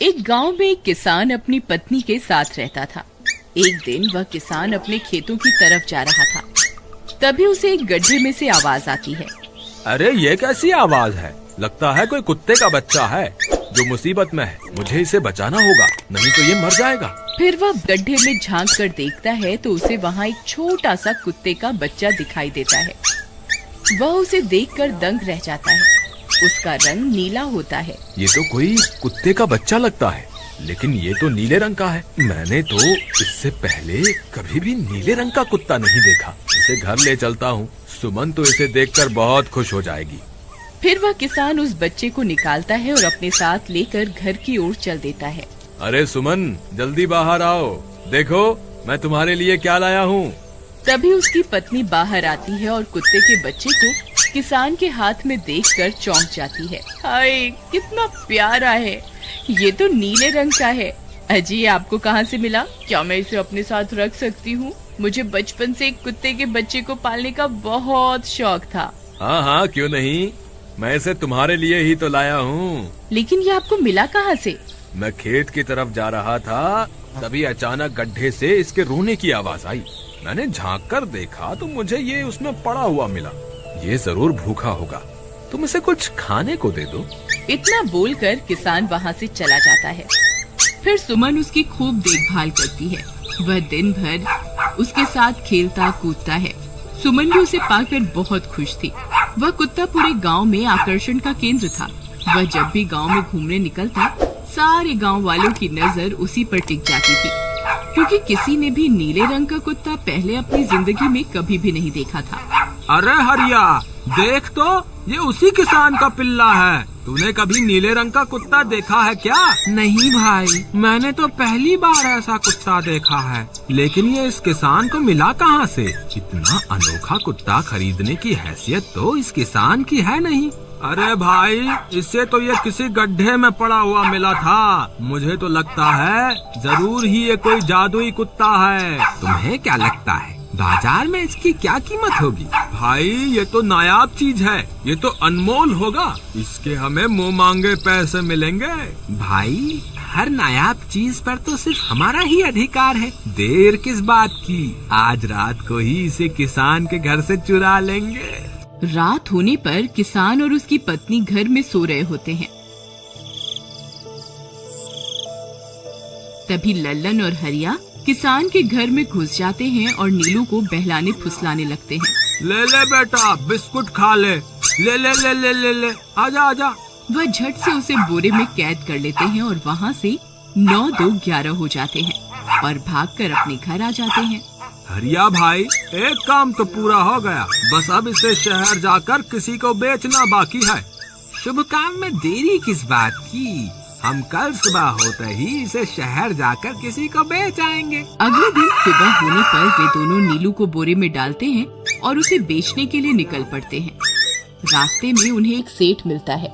एक गांव में एक किसान अपनी पत्नी के साथ रहता था। एक दिन वह किसान अपने खेतों की तरफ जा रहा था। तभी उसे एक गड्ढे में से आवाज आती है। अरे ये कैसी आवाज है? लगता है कोई कुत्ते का बच्चा है जो मुसीबत में है। मुझे इसे बचाना होगा, नहीं तो ये मर जाएगा। फिर वह गड्ढे में झांक कर देखता है तो उसे वहाँ एक छोटा सा कुत्ते का बच्चा दिखाई देता है। वह उसे देखकर दंग रह जाता है। उसका रंग नीला होता है। ये तो कोई कुत्ते का बच्चा लगता है, लेकिन ये तो नीले रंग का है। मैंने तो इससे पहले कभी भी नीले रंग का कुत्ता नहीं देखा। इसे घर ले चलता हूँ, सुमन तो इसे देखकर बहुत खुश हो जाएगी। फिर वह किसान उस बच्चे को निकालता है और अपने साथ लेकर घर की ओर चल देता है। अरे सुमन, जल्दी बाहर आओ, देखो मैं तुम्हारे लिए क्या लाया हूँ। तभी उसकी पत्नी बाहर आती है और कुत्ते के बच्चे को किसान के हाथ में देखकर चौंक जाती है। हाय, कितना प्यारा है, ये तो नीले रंग का है। अजी, ये आपको कहाँ से मिला? क्या मैं इसे अपने साथ रख सकती हूँ? मुझे बचपन से एक कुत्ते के बच्चे को पालने का बहुत शौक था। हाँ हाँ, क्यों नहीं, मैं इसे तुम्हारे लिए ही तो लाया हूँ। लेकिन ये आपको मिला कहाँ से? मैं खेत की तरफ जा रहा था, तभी अचानक गड्ढे से इसके रोने की आवाज आई। मैंने झांक कर देखा तो मुझे ये उसमें पड़ा हुआ मिला। ये जरूर भूखा होगा, तुम इसे कुछ खाने को दे दो। इतना बोलकर किसान वहाँ से चला जाता है। फिर सुमन उसकी खूब देखभाल करती है। वह दिन भर उसके साथ खेलता कूदता है। सुमन भी उसे पाकर बहुत खुश थी। वह कुत्ता पूरे गांव में आकर्षण का केंद्र था। वह जब भी गांव में घूमने निकलता, सारे गांव वालों की नजर उसी पर टिक जाती थी, क्योंकि किसी ने भी नीले रंग का कुत्ता पहले अपनी जिंदगी में कभी भी नहीं देखा था। अरे हरिया, देख तो, ये उसी किसान का पिल्ला है। तूने कभी नीले रंग का कुत्ता देखा है क्या? नहीं भाई, मैंने तो पहली बार ऐसा कुत्ता देखा है। लेकिन ये इस किसान को मिला कहाँ से? इतना अनोखा कुत्ता खरीदने की हैसियत तो इस किसान की है नहीं। अरे भाई, इससे तो ये किसी गड्ढे में पड़ा हुआ मिला था। मुझे तो लगता है जरूर ही ये कोई जादुई कुत्ता है। तुम्हें क्या लगता है बाजार में इसकी क्या कीमत होगी? भाई, ये तो नायाब चीज है, ये तो अनमोल होगा। इसके हमें मुंह मांगे पैसे मिलेंगे। भाई, हर नायाब चीज पर तो सिर्फ हमारा ही अधिकार है। देर किस बात की, आज रात को ही इसे किसान के घर से चुरा लेंगे। रात होने पर किसान और उसकी पत्नी घर में सो रहे होते हैं। तभी लल्लन और हरिया किसान के घर में घुस जाते हैं और नीलू को बहलाने फुसलाने लगते हैं। ले ले बेटा, बिस्कुट खा ले। ले ले ले ले ले ले, आजा आजा। वह झट से उसे बोरे में कैद कर लेते हैं और वहाँ से 9-2-11 हो जाते हैं और भागकर अपने घर आ जाते हैं। हरिया भाई, एक काम तो पूरा हो गया, बस अब इसे शहर जाकर किसी को बेचना बाकी है। शुभ काम में देरी किस बात की? हम कल सुबह होते ही इसे शहर जाकर किसी को बेच आएंगे। अगले दिन सुबह होने पर वे दोनों नीलू को बोरे में डालते हैं और उसे बेचने के लिए निकल पड़ते हैं। रास्ते में उन्हें एक सेठ मिलता है।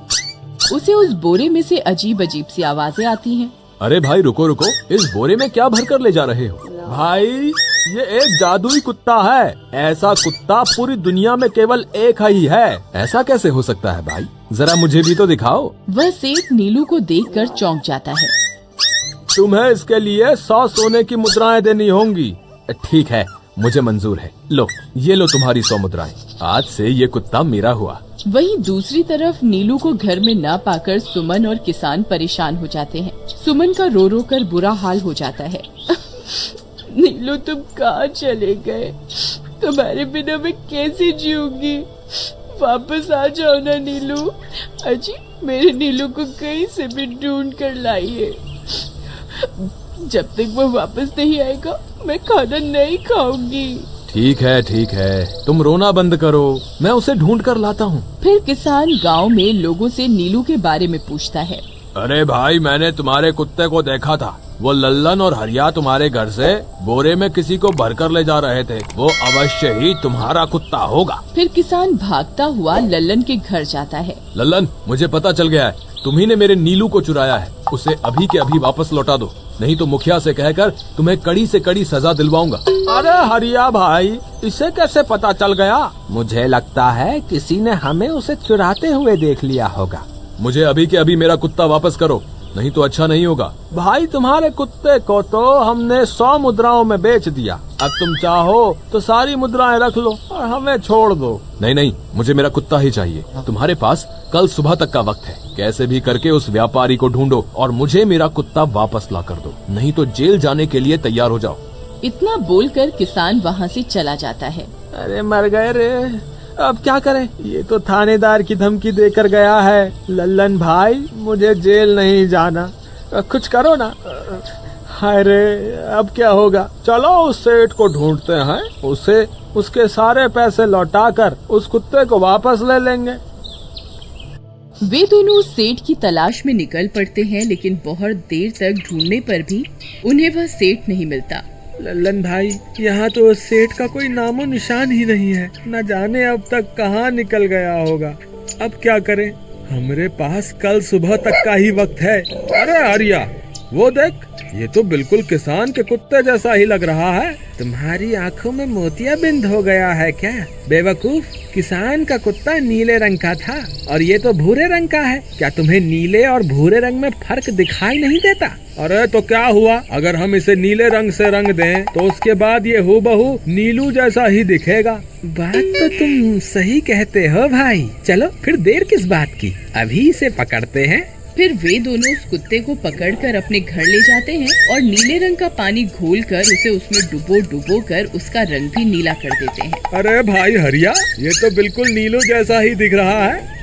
उसे उस बोरे में से अजीब अजीब सी आवाजें आती हैं। अरे भाई, रुको रुको, इस बोरे में क्या भर कर ले जा रहे हो? भाई, ये एक जादुई कुत्ता है। ऐसा कुत्ता पूरी दुनिया में केवल एक ही है। ऐसा कैसे हो सकता है भाई? जरा मुझे भी तो दिखाओ। वह सेठ नीलू को देखकर चौंक जाता है। तुम्हें इसके लिए 100 सोने की मुद्राएं देनी होंगी। ठीक है, मुझे मंजूर है। लो, ये लो तुम्हारी 100 मुद्राएं। आज से ये कुत्ता मेरा हुआ। वहीं दूसरी तरफ नीलू को घर में न पाकर सुमन और किसान परेशान हो जाते हैं। सुमन का रो रो कर बुरा हाल हो जाता है। नीलू, तुम कहाँ चले गए? तुम्हारे बिना मैं कैसे जीऊंगी? वापस आ जाओ ना नीलू। अजी, मेरे नीलू को कहीं से भी ढूंढ कर लाइए। जब तक वो वापस नहीं आएगा मैं खाना नहीं खाऊंगी। ठीक है, तुम रोना बंद करो, मैं उसे ढूंढ कर लाता हूँ। फिर किसान गांव में लोगों से नीलू के बारे में पूछता है। अरे भाई, मैंने तुम्हारे कुत्ते को देखा था। वो लल्लन और हरिया तुम्हारे घर से बोरे में किसी को भरकर ले जा रहे थे। वो अवश्य ही तुम्हारा कुत्ता होगा। फिर किसान भागता हुआ लल्लन के घर जाता है। लल्लन, मुझे पता चल गया है, तुम्ही ने मेरे नीलू को चुराया है। उसे अभी के अभी वापस लौटा दो, नहीं तो मुखिया से कहकर तुम्हें कड़ी से कड़ी सजा दिलवाऊंगा। अरे हरिया भाई, इसे कैसे पता चल गया? मुझे लगता है किसी ने हमें उसे चुराते हुए देख लिया होगा। मुझे अभी के अभी मेरा कुत्ता वापस करो, नहीं तो अच्छा नहीं होगा। भाई तुम्हारे कुत्ते को तो हमने 100 मुद्राओं में बेच दिया। अब तुम चाहो तो सारी मुद्राएं रख लो और हमें छोड़ दो। नहीं नहीं, मुझे मेरा कुत्ता ही चाहिए। तुम्हारे पास कल सुबह तक का वक्त है। कैसे भी करके उस व्यापारी को ढूंढो और मुझे मेरा कुत्ता वापस ला कर दो, नहीं तो जेल जाने के लिए तैयार हो जाओ। इतना बोलकर किसान वहाँ से चला जाता है। अरे मर गए रे, अब क्या करें? ये तो थानेदार की धमकी देकर गया है। लल्लन भाई, मुझे जेल नहीं जाना, कुछ करो ना। हाय रे, अब क्या होगा? चलो उस सेठ को ढूंढते हैं, उसे उसके सारे पैसे लौटाकर उस कुत्ते को वापस ले लेंगे। वे दोनों उस सेठ की तलाश में निकल पड़ते हैं, लेकिन बहुत देर तक ढूंढने पर भी उन्हें वह सेठ नहीं मिलता। लल्लन भाई, यहाँ तो उस सेठ का कोई नामो निशान ही नहीं है। न जाने अब तक कहाँ निकल गया होगा। अब क्या करें? हमारे पास कल सुबह तक का ही वक्त है। अरे आर्या, वो देख, ये तो बिल्कुल किसान के कुत्ते जैसा ही लग रहा है। तुम्हारी आंखों में मोतियाबिंद हो गया है क्या? बेवकूफ, किसान का कुत्ता नीले रंग का था और ये तो भूरे रंग का है। क्या तुम्हें नीले और भूरे रंग में फर्क दिखाई नहीं देता? अरे तो क्या हुआ, अगर हम इसे नीले रंग से रंग दें तो उसके बाद ये हूबहू नीलू जैसा ही दिखेगा। बात तो तुम सही कहते हो भाई। चलो फिर देर किस बात की, अभी इसे पकड़ते हैं। फिर वे दोनों उस कुत्ते को पकड़कर अपने घर ले जाते हैं और नीले रंग का पानी घोलकर उसे उसमें डुबो कर उसका रंग भी नीला कर देते हैं। अरे भाई हरिया, ये तो बिल्कुल नीलू जैसा ही दिख रहा है।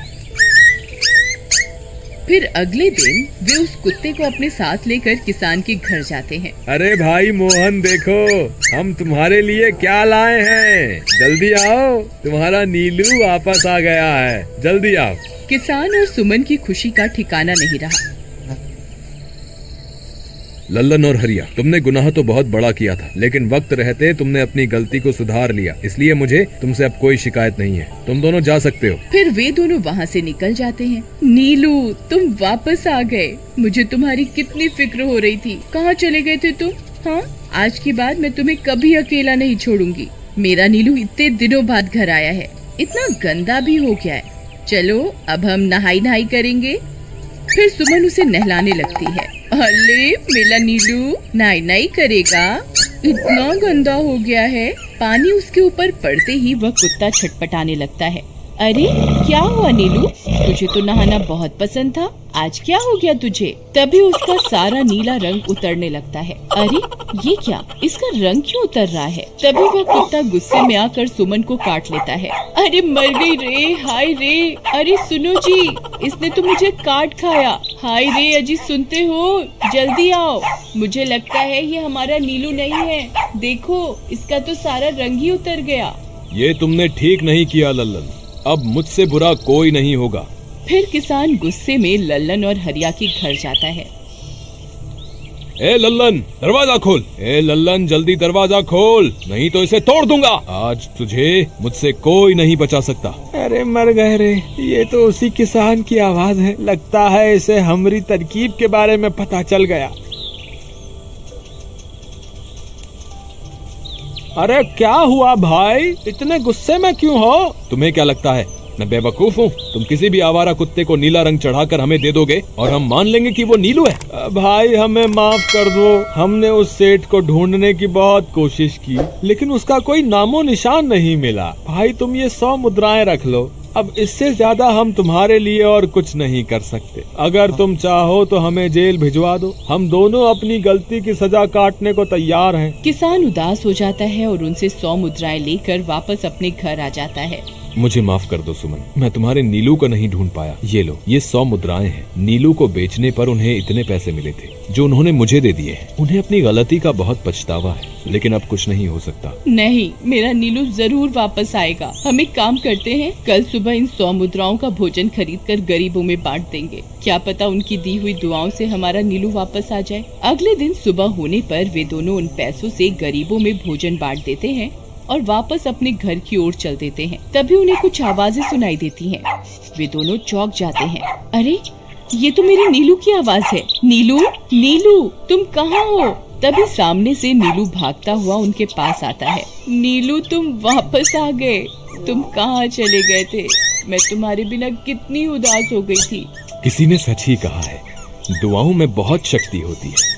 फिर अगले दिन वे उस कुत्ते को अपने साथ लेकर किसान के घर जाते हैं। अरे भाई मोहन, देखो हम तुम्हारे लिए क्या लाए हैं। जल्दी आओ, तुम्हारा नीलू वापस आ गया है, जल्दी आओ। किसान और सुमन की खुशी का ठिकाना नहीं रहा। लल्लन और हरिया, तुमने गुनाह तो बहुत बड़ा किया था, लेकिन वक्त रहते तुमने अपनी गलती को सुधार लिया, इसलिए मुझे तुमसे अब कोई शिकायत नहीं है। तुम दोनों जा सकते हो। फिर वे दोनों वहाँ से निकल जाते हैं। नीलू, तुम वापस आ गए। मुझे तुम्हारी कितनी फिक्र हो रही थी। कहाँ चले गए थे तुम? हाँ, आज के बाद मैं तुम्हें कभी अकेला नहीं छोड़ूंगी। मेरा नीलू इतने दिनों बाद घर आया है, इतना गंदा भी हो गया है। चलो अब हम नहाई करेंगे। फिर सुमन उसे नहलाने लगती है। अरे मेरा नीलू नहाई करेगा, इतना गंदा हो गया है। पानी उसके ऊपर पड़ते ही वह कुत्ता छटपटाने लगता है। अरे क्या हुआ नीलू, तुझे तो नहाना बहुत पसंद था, आज क्या हो गया तुझे? तभी उसका सारा नीला रंग उतरने लगता है। अरे ये क्या, इसका रंग क्यों उतर रहा है? तभी वह कुत्ता गुस्से में आकर सुमन को काट लेता है। अरे मर गई रे, हाय रे। अरे सुनो जी, इसने तो मुझे काट खाया। हाय रे अजी, सुनते हो? जल्दी आओ, मुझे लगता है ये हमारा नीलू नहीं है। देखो, इसका तो सारा रंग ही उतर गया। ये तुमने ठीक नहीं किया लल्लन, अब मुझसे बुरा कोई नहीं होगा। फिर किसान गुस्से में लल्लन और हरिया के घर जाता है। ए लल्लन, दरवाजा खोल। ए लल्लन, जल्दी दरवाजा खोल, नहीं तो इसे तोड़ दूंगा। आज तुझे मुझसे कोई नहीं बचा सकता। अरे मर गए रे, ये तो उसी किसान की आवाज है। लगता है इसे हमारी तरकीब के बारे में पता चल गया। अरे क्या हुआ भाई, इतने गुस्से में क्यों हो? तुम्हें क्या लगता है मैं बेवकूफ हूँ? तुम किसी भी आवारा कुत्ते को नीला रंग चढ़ाकर हमें दे दोगे और हम मान लेंगे कि वो नीलू है। भाई हमें माफ कर दो, हमने उस सेठ को ढूंढने की बहुत कोशिश की, लेकिन उसका कोई नामो निशान नहीं मिला। भाई तुम ये 100 मुद्राएं रख लो, अब इससे ज्यादा हम तुम्हारे लिए और कुछ नहीं कर सकते। अगर तुम चाहो तो हमें जेल भिजवा दो, हम दोनों अपनी गलती की सजा काटने को तैयार हैं। किसान उदास हो जाता है और उनसे 100 मुद्राएं लेकर वापस अपने घर आ जाता है। मुझे माफ कर दो सुमन, मैं तुम्हारे नीलू को नहीं ढूंढ पाया। ये लो, ये 100 मुद्राएं हैं। नीलू को बेचने पर उन्हें इतने पैसे मिले थे जो उन्होंने मुझे दे दिए हैं। उन्हें अपनी गलती का बहुत पछतावा है, लेकिन अब कुछ नहीं हो सकता। नहीं, मेरा नीलू जरूर वापस आएगा। हम एक काम करते हैं, कल सुबह इन 100 मुद्राओं का भोजन खरीदकर गरीबों में बांट देंगे। क्या पता उनकी दी हुई दुआओं से हमारा नीलू वापस आ जाए। अगले दिन सुबह होने पर वे दोनों उन पैसों से गरीबों में भोजन बांट देते हैं और वापस अपने घर की ओर चल देते हैं। तभी उन्हें कुछ आवाजें सुनाई देती हैं। वे दोनों चौंक जाते हैं। अरे ये तो मेरे नीलू की आवाज है। नीलू, नीलू तुम कहाँ हो? तभी सामने से नीलू भागता हुआ उनके पास आता है। नीलू तुम वापस आ गए, तुम कहाँ चले गए थे? मैं तुम्हारे बिना कितनी उदास हो गई थी। किसी ने सच ही कहा है, दुआओं में बहुत शक्ति होती है।